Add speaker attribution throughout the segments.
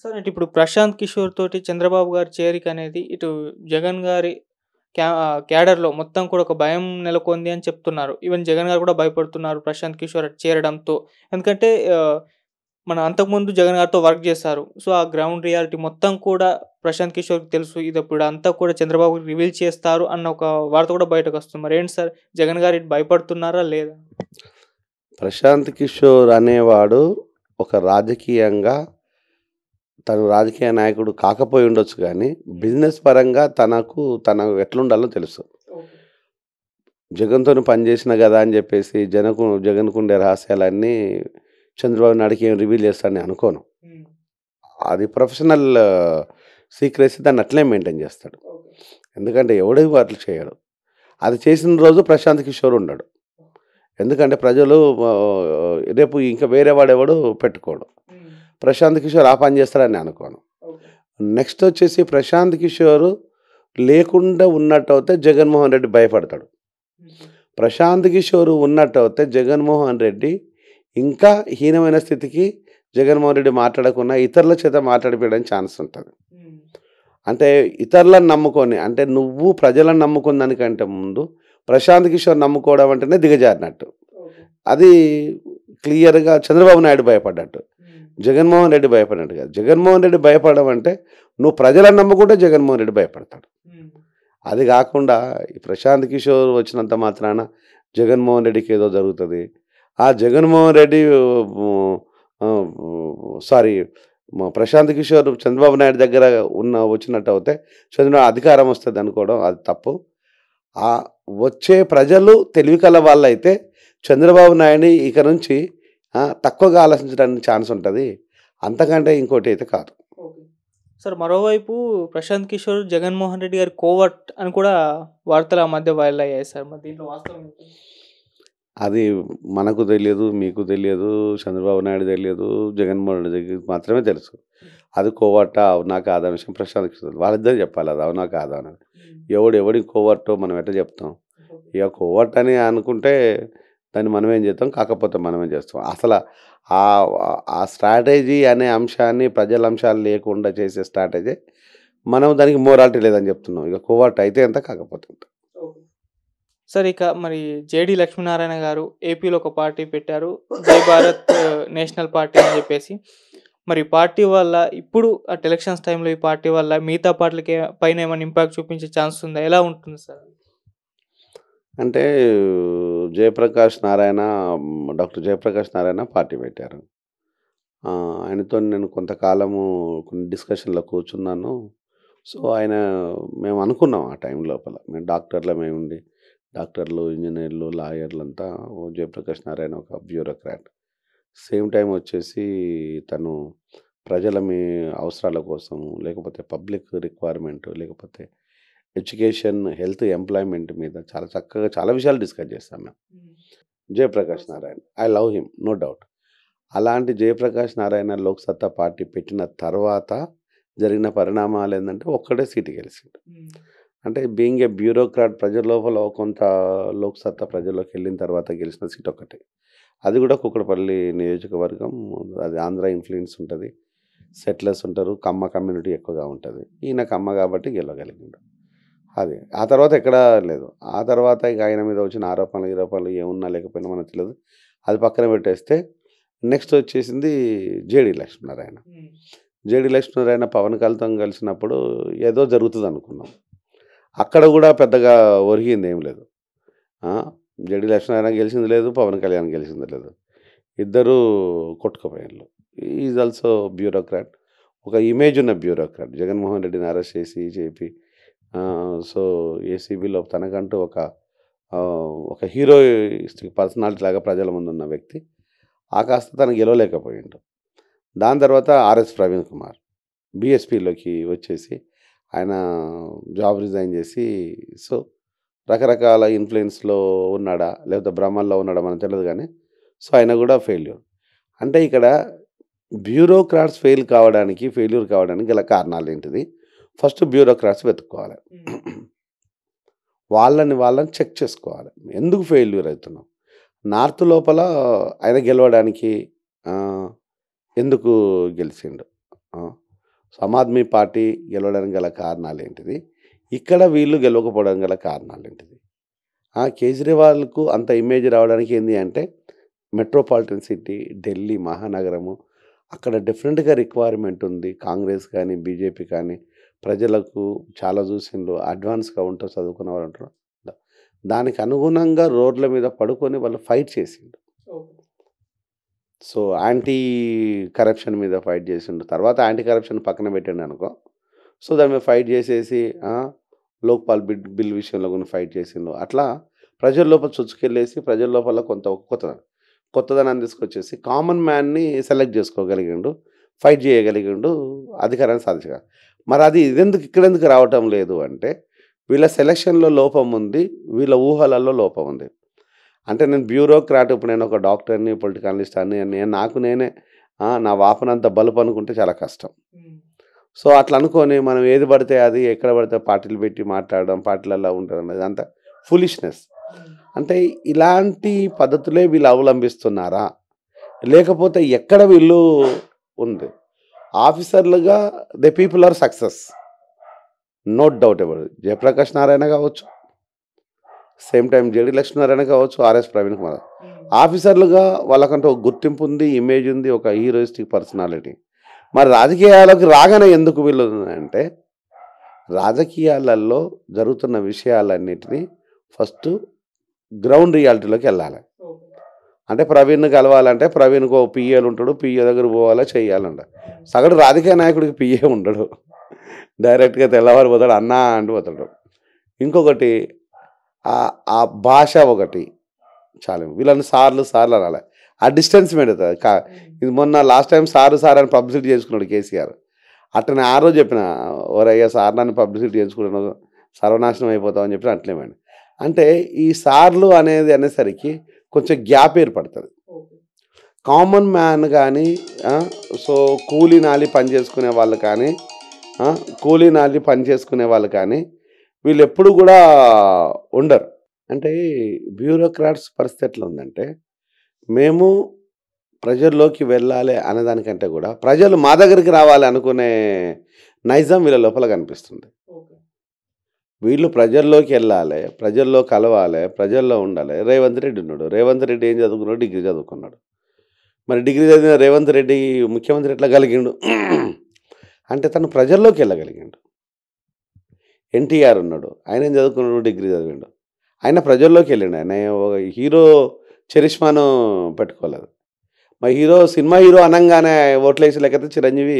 Speaker 1: Sir అంటే ఇప్పుడు 'ప్రశాంత్ కిషోర్' తోటి 'చంద్రబాబు' గారి చేరిక అనేది ఇటు 'జగన్' గారి క్యాడర్‌లో మొత్తం కూడా ఒక భయం నెలకొంది అని చెప్తున్నారు. ఈవెన్ 'జగన్' గారు కూడా భయపడుతున్నారు 'ప్రశాంత్ కిషోర్' అటు చేరడంతో. ఎందుకంటే మన అంతకుముందు 'జగన్' గారితో వర్క్ చేశారు. సో, ఆ గ్రౌండ్ రియాలిటీ మొత్తం కూడా 'ప్రశాంత్ కిషోర్‌కి' తెలుసు. ఇదిప్పుడు అంతా కూడా 'చంద్రబాబుకి' రివీల్ చేస్తారు అన్న ఒక వార్త కూడా బయటకొస్తుంది. మరేంటి సార్ 'జగన్' గారు ఇటు భయపడుతున్నారా లేదా?
Speaker 2: ప్రశాంత్ కిషోర్ అనేవాడు ఒక రాజకీయంగా తను రాజకీయ నాయకుడు కాకపోయి ఉండొచ్చు కానీ బిజినెస్ పరంగా తన ఎట్లుండాలో తెలుసు. జగన్‌తోని పనిచేసిన కదా అని చెప్పేసి జగన్‌కుండే రహస్యాలన్నీ చంద్రబాబు నాయుడుకి ఏం రివీల్ చేస్తాడని అనుకోను. అది ప్రొఫెషనల్ సీక్రెసీ దాన్ని అట్లే మెయింటైన్ చేస్తాడు. ఎందుకంటే ఎవడు అట్లా చేయడు. అది చేసిన రోజు ప్రశాంత్ కిషోర్ ఉండడు. ఎందుకంటే ప్రజలు రేపు ఇంకా వేరే వాడెవడు పెట్టుకోడు. ప్రశాంత్ కిషోర్ ఆ పని చేస్తాడని అనుకోను. నెక్స్ట్ వచ్చేసి ప్రశాంత్ కిషోర్ లేకుండా ఉన్నట్టయితే జగన్మోహన్ రెడ్డి భయపడతాడు. ప్రశాంత్ కిషోర్ ఉన్నట్టయితే జగన్మోహన్ రెడ్డి ఇంకా హీనమైన స్థితికి జగన్మోహన్ రెడ్డి మాట్లాడకుండా ఇతరుల చేత మాట్లాడిపోయడానికి ఛాన్స్ ఉంటుంది. అంటే ఇతరులను నమ్ముకొని అంటే నువ్వు ప్రజలను నమ్ముకున్న దానికంటే ముందు ప్రశాంత్ కిషోర్ నమ్ముకోవడం అంటేనే దిగజారినట్టు. అది క్లియర్గా చంద్రబాబు నాయుడు భయపడ్డట్టు, జగన్మోహన్ రెడ్డి భయపడినట్టు కాదు. జగన్మోహన్ రెడ్డి భయపడడం అంటే నువ్వు ప్రజలను నమ్ముకుంటే జగన్మోహన్ రెడ్డి భయపడతాడు. అది కాకుండా ప్రశాంత్ కిషోర్ వచ్చినంత మాత్రాన జగన్మోహన్ రెడ్డికి ఏదో జరుగుతుంది. ఆ జగన్మోహన్ రెడ్డి ప్రశాంత్ కిషోర్ చంద్రబాబు నాయుడు దగ్గర వచ్చినట్టు అయితే చంద్రబాబు అధికారం వస్తుంది అనుకోవడం అది తప్పు. ఆ వచ్చే ప్రజలు తెలివి కల వాళ్ళైతే చంద్రబాబు నాయుడిని ఇక నుంచి తక్కువగా ఆలోచించడానికి ఛాన్స్ ఉంటుంది. అంతకంటే ఇంకోటి అయితే కాదు.
Speaker 1: సార్ మరోవైపు ప్రశాంత్ కిషోర్ జగన్మోహన్ రెడ్డి గారి కోవర్ట్ అని కూడా వార్తలు ఆ మధ్య వైరల్ అయ్యాయి సార్. మరి దీంట్లో వాస్తవం ఏంటి?
Speaker 2: అది మనకు తెలియదు, మీకు తెలియదు, చంద్రబాబు నాయుడు తెలియదు, జగన్మోహన్ రెడ్డి మాత్రమే తెలుసు. అది కోవర్టా అవునా కాదా విషయం ప్రశాంత్ కిషోర్ వాళ్ళిద్దరు చెప్పాలి. అది అవునా కాదా అనేది. ఎవడి కోవర్టో మనం ఎట్లా చెప్తాం? ఇక కోవర్ట్ అని అనుకుంటే దాన్ని మనం ఏం చేస్తాం, కాకపోతే మనం ఏం చేస్తాం. అసలు ఆ స్ట్రాటజీ అనే అంశాన్ని ప్రజల అంశాలు లేకుండా చేసే స్ట్రాటజీ మనం దానికి మోరాలిటీ లేదని చెప్తున్నాం. ఇక కోవర్ట్ అయితే ఎంత, కాకపోతే ఎంత.
Speaker 1: సార్ ఇక మరి జేడి లక్ష్మీనారాయణ గారు ఏపీలో ఒక పార్టీ పెట్టారు, జై భారత్ నేషనల్ పార్టీ అని చెప్పేసి. మరి పార్టీ వల్ల ఇప్పుడు అట్ ఎలక్షన్స్ టైంలో ఈ పార్టీ వల్ల మిగతా పార్టీలకి పైన ఏమైనా ఇంపాక్ట్ చూపించే ఛాన్స్ ఉందా? ఎలా ఉంటుంది సార్?
Speaker 2: అంటే డాక్టర్ జయప్రకాష్ నారాయణ పార్టీ పెట్టారు. ఆయనతో నేను కొంతకాలము కొన్ని డిస్కషన్లో కూర్చున్నాను. సో మేము అనుకున్నాం ఆ టైం లోపల మేము డాక్టర్లమే ఉండి డాక్టర్లు, ఇంజనీర్లు, లాయర్లు అంతా జయప్రకాష్ నారాయణ ఒక బ్యూరోక్రాట్. సేమ్ టైం వచ్చేసి తను ప్రజల అవసరాల కోసం లేకపోతే పబ్లిక్ రిక్వైర్మెంట్ లేకపోతే ఎడ్యుకేషన్, హెల్త్, ఎంప్లాయ్మెంట్ మీద చాలా చక్కగా చాలా విషయాలు డిస్కస్ చేస్తాం మేము. Jayaprakash Narayan I love him, no doubt. అలాంటి జయప్రకాష్ నారాయణ లోక్సత్తా పార్టీ పెట్టిన తర్వాత జరిగిన పరిణామాలు ఏంటంటే ఒక్కడే సీటు గెలిచిండు. అంటే బీయింగ్ ఏ బ్యూరోక్రాట్ ప్రజల లోపల కొంత లోక్సత్తా ప్రజల్లోకి వెళ్ళిన తర్వాత గెలిచిన సీట్ ఒక్కటే. అది కూడా కుక్కడపల్లి నియోజకవర్గం. అది ఆంధ్ర ఇన్ఫ్లుయెన్స్ ఉంటుంది, సెటిలర్స్ ఉంటారు, కమ్మ కమ్యూనిటీ ఎక్కువగా ఉంటుంది. ఈయన కమ్మ కాబట్టి గెలవగలిగిండు. అది ఆ తర్వాత ఎక్కడా లేదు. ఆ తర్వాత ఇక ఆయన మీద వచ్చిన ఆరోపణలు ఏమున్నా లేకపోయినా మనకు తెలియదు. అది పక్కన పెట్టేస్తే నెక్స్ట్ వచ్చేసింది జేడి లక్ష్మీనారాయణ. జేడి లక్ష్మీనారాయణ పవన్ కళ్యాణ్తో కలిసినప్పుడు ఏదో జరుగుతుంది అనుకున్నాం. అక్కడ కూడా పెద్దగా ఒరిగింది ఏం లేదు. జేడి లక్ష్మీనారాయణ గెలిచింది లేదు, పవన్ కళ్యాణ్ గెలిచింది లేదు. ఇద్దరూ కొట్టుకుపోయారు. ఈజ్ ఆల్సో బ్యూరోక్రాట్, ఒక ఇమేజ్ ఉన్న బ్యూరోక్రాట్. జగన్మోహన్ రెడ్డిని అరెస్ట్ చేసి సో ఏసీబీలో తనకంటూ ఒక హీరోయిస్టిక్ పర్సనాలిటీ లాగా ప్రజల ముందు ఉన్న వ్యక్తి. ఆ కాస్త తను గెలవలేకపోయిండు. దాని తర్వాత ఆర్ఎస్ ప్రవీణ్ కుమార్ బీఎస్పీలోకి వచ్చేసి ఆయన జాబ్ రిజైన్ చేసి సో రకరకాల ఇన్ఫ్లుయెన్స్లో ఉన్నాడా లేకపోతే భ్రమల్లో ఉన్నాడా మనకు తెలియదు కానీ సో ఆయన కూడా ఫెయిల్యూర్. అంటే ఇక్కడ బ్యూరోక్రాట్స్ ఫెయిల్యూర్ కావడానికి గల కారణాలు ఏంటిది? ఫస్ట్ బ్యూరోక్రాట్స్ వెతుక్కోవాలి, వాళ్ళని చెక్ చేసుకోవాలి. ఎందుకు ఫెయిల్యూర్ అవుతున్నాం? నార్త్ లోపల ఆయన గెలవడానికి ఎందుకు గెలిచిండు? సో ఆమ్ ఆద్మీ పార్టీ గెలవడానికి గల కారణాలు ఏంటిది, ఇక్కడ వీళ్ళు గెలవకపోవడం గల కారణాలు ఏంటిది. కేజ్రీవాల్కు అంత ఇమేజ్ రావడానికి ఏంది అంటే మెట్రోపాలిటన్ సిటీ ఢిల్లీ మహానగరము, అక్కడ డిఫరెంట్గా రిక్వైర్మెంట్ ఉంది. కాంగ్రెస్ కానీ బీజేపీ కానీ ప్రజలకు చాలా చూసిండ్రు, అడ్వాన్స్గా ఉంటారు, చదువుకున్న వాళ్ళు ఉంటారు. దానికి అనుగుణంగా రోడ్ల మీద పడుకొని వాళ్ళు ఫైట్ చేసిండు. సో యాంటీ కరప్షన్ మీద ఫైట్ చేసిండు. తర్వాత యాంటీ కరప్షన్ పక్కన పెట్టండి అనుకో, సో దాని మీద ఫైట్ చేసేసి లోక్పాల్ బిల్ విషయంలో కూడా ఫైట్ చేసిండు. అట్లా ప్రజల లోపల చొచ్చుకెళ్ళేసి ప్రజల లోపల కొంత కొత్తదనాన్ని తీసుకొచ్చేసి కామన్ మ్యాన్ని సెలెక్ట్ చేసుకోగలిగిండు, ఫైట్ చేయగలిగిండు, అధికారాన్ని సాధించగల. మరి అది ఇక్కడెందుకు రావటం లేదు అంటే వీళ్ళ సెలక్షన్లో లోపం ఉంది, వీళ్ళ ఊహలలో లోపం ఉంది. అంటే నేను బ్యూరోక్రాట్, ఇప్పుడు నేను ఒక డాక్టర్ని, పొలిటికలిస్ట్ అని నేనే నా వాపనంత బలుపు అనుకుంటే చాలా కష్టం. సో అట్లా అనుకొని మనం ఏది పడితే అది ఎక్కడ పడితే పార్టీలు పెట్టి మాట్లాడడం, పార్టీలలో ఉండడం అనేది అంత ఫులిష్నెస్. అంటే ఇలాంటి పద్ధతులే వీళ్ళు అవలంబిస్తున్నారా, లేకపోతే ఎక్కడ వీళ్ళు ఉంది? ఆఫీసర్లుగా the people are success, no doubt about it. Jayaprakash Narayan కావచ్చు, సేమ్ టైం జేడి లక్ష్మీనారాయణ కావచ్చు, ఆర్ఎస్ ప్రవీణ్ కుమార్. ఆఫీసర్లుగా వాళ్ళకంటే ఒక గుర్తింపు ఉంది, ఇమేజ్ ఉంది, ఒక హీరోయిస్టిక్ పర్సనాలిటీ. మరి రాజకీయాలకు రాగానే ఎందుకు వీళ్ళు అంటే రాజకీయాలలో జరుగుతున్న విషయాలన్నిటినీ ఫస్ట్ గ్రౌండ్ రియాలిటీలోకి వెళ్ళాలి. అంటే ప్రవీణ్ కలవాలంటే ప్రవీణ్కి ఒక పిఏలు ఉంటాడు, పిఏ దగ్గర పోవాలా చేయాలంట. సగటు రాజకీయ నాయకుడికి పిఏ ఉండడు, డైరెక్ట్గా తెల్లవారు పోతాడు, అన్నా అంటూ పోతాడు. ఇంకొకటి ఆ భాష ఒకటి చాలా, వీళ్ళని సార్లు అనాలి, ఆ డిస్టెన్స్ పెడుతుంది. ఇది మొన్న లాస్ట్ టైం సార్ అని పబ్లిసిటీ చేసుకున్నాడు కేసీఆర్. అట్లనే ఆ రోజు చెప్పిన, ఓరయ్యా సార్ నన్ను పబ్లిసిటీ చేసుకున్నాను సర్వనాశనం అయిపోతామని చెప్పిన అట్లేమండి. అంటే ఈ సార్లు అనేసరికి కొంచెం గ్యాప్ ఏర్పడుతుంది. కామన్ మ్యాన్ కానీ సో కూలీ నాలి పని చేసుకునే వాళ్ళు కానీ వీళ్ళు ఎప్పుడు కూడా ఉండరు. అంటే బ్యూరోక్రాట్స్ పరిస్థితి ఎట్లా ఉందంటే, మేము ప్రజల్లోకి వెళ్ళాలి అనేదానికంటే కూడా ప్రజలు మా దగ్గరికి రావాలి అనుకునే నైజం వీళ్ళ లోపల కనిపిస్తుంది. వీళ్ళు ప్రజల్లోకి వెళ్ళాలి, ప్రజల్లో కలవాలి, ప్రజల్లో ఉండాలి. రేవంత్ రెడ్డి ఉన్నాడు, రేవంత్ రెడ్డి ఏం చదువుకున్నాడు? డిగ్రీ చదువుకున్నాడు. మరి డిగ్రీ చదివిన రేవంత్ రెడ్డి ముఖ్యమంత్రి ఎట్లా కలిగిండు అంటే తను ప్రజల్లోకి వెళ్ళగలిగిండు. ఎన్టీఆర్ ఉన్నాడు, ఆయన ఏం చదువుకున్నాడు? డిగ్రీ చదివిండు, ఆయన ప్రజల్లోకి వెళ్ళిండు. ఆయన హీరో చరిష్మాను పెట్టుకోలేదు. మా సినిమా హీరో అనగానే ఓట్లు వేసి లేకపోతే చిరంజీవి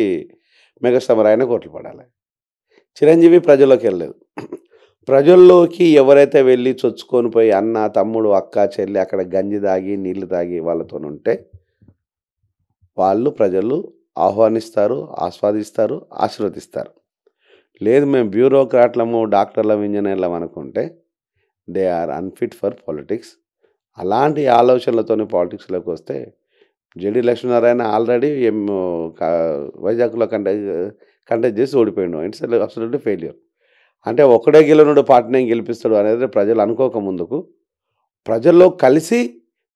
Speaker 2: మెగాస్టార్ ఆయనకు ఓట్లు పడాలి. చిరంజీవి ప్రజల్లోకి వెళ్ళలేదు. ప్రజల్లోకి ఎవరైతే వెళ్ళి చొచ్చుకొని పోయి అన్న, తమ్ముడు, అక్క, చెల్లి అక్కడ గంజి తాగి నీళ్లు తాగి వాళ్ళతో ఉంటే ప్రజలు ఆహ్వానిస్తారు, ఆస్వాదిస్తారు, ఆశీర్వదిస్తారు. లేదు మేము బ్యూరోక్రాట్లము, డాక్టర్లం, ఇంజనీర్లం అనుకుంటే they are unfit for politics. అలాంటి ఆలోచనలతో పాలిటిక్స్లోకి వస్తే జేడి లక్ష్మీనారాయణ ఆల్రెడీ వైజాగ్లో కంటెస్ట్ చేసి ఓడిపోయాడు. It's absolutely failure. అంటే ఒక్కడే గెలవనుడు పార్టీని గెలిపిస్తాడు అనేది ప్రజలు అనుకోక ముందుకు ప్రజల్లో కలిసి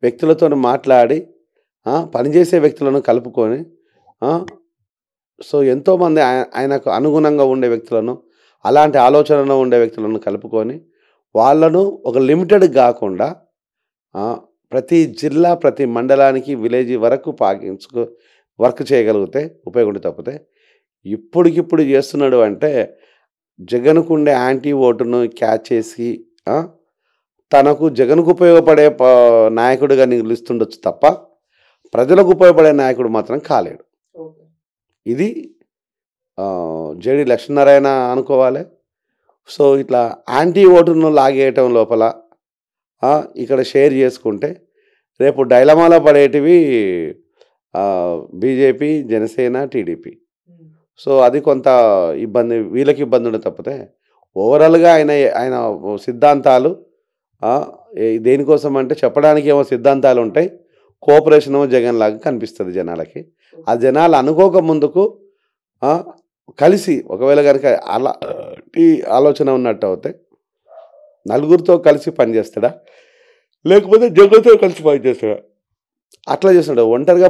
Speaker 2: వ్యక్తులతో మాట్లాడి పనిచేసే వ్యక్తులను కలుపుకొని సో ఎంతోమంది ఆయనకు అనుగుణంగా ఉండే వ్యక్తులను, అలాంటి ఆలోచనలో ఉండే వ్యక్తులను కలుపుకొని వాళ్ళను ఒక లిమిటెడ్ కాకుండా ప్రతి జిల్లా, ప్రతి మండలానికి, విలేజ్ వరకు వర్క్ చేయగలిగితే ఉపయోగం. తప్పితే ఇప్పటికిప్పుడు చేస్తున్నాడు అంటే జగన్కు ఉండే యాంటీ ఓటును క్యాచ్ చేసి తనకు జగన్కు ఉపయోగపడే నాయకుడిగా నిలుస్తుండొచ్చు తప్ప ప్రజలకు ఉపయోగపడే నాయకుడు మాత్రం కాలేడు. ఇది జేడి లక్ష్మీనారాయణ అనుకోవాలి. సో ఇట్లా యాంటీ ఓటును లాగేయటం లోపల ఇక్కడ షేర్ చేసుకుంటే రేపు డైలమాలో పడేటివి బీజేపీ, జనసేన, టీడీపీ. సో అది కొంత ఇబ్బంది, వీళ్ళకి ఇబ్బంది ఉండదు. తప్పితే ఓవరాల్గా ఆయన సిద్ధాంతాలు దేనికోసం అంటే చెప్పడానికి ఏమో సిద్ధాంతాలు ఉంటాయి, కోఆపరేషన్ ఏమో జగన్ లాగా కనిపిస్తుంది జనాలకి. ఆ జనాలు అనుకోక ముందుకు కలిసి ఒకవేళ కనుక అలాంటి ఆలోచన ఉన్నట్టు అవుతే నలుగురితో కలిసి పనిచేస్తాడా, లేకపోతే జగన్తో కలిసి పనిచేస్తాడా? అట్లా చేస్తాడు. ఒంటరిగా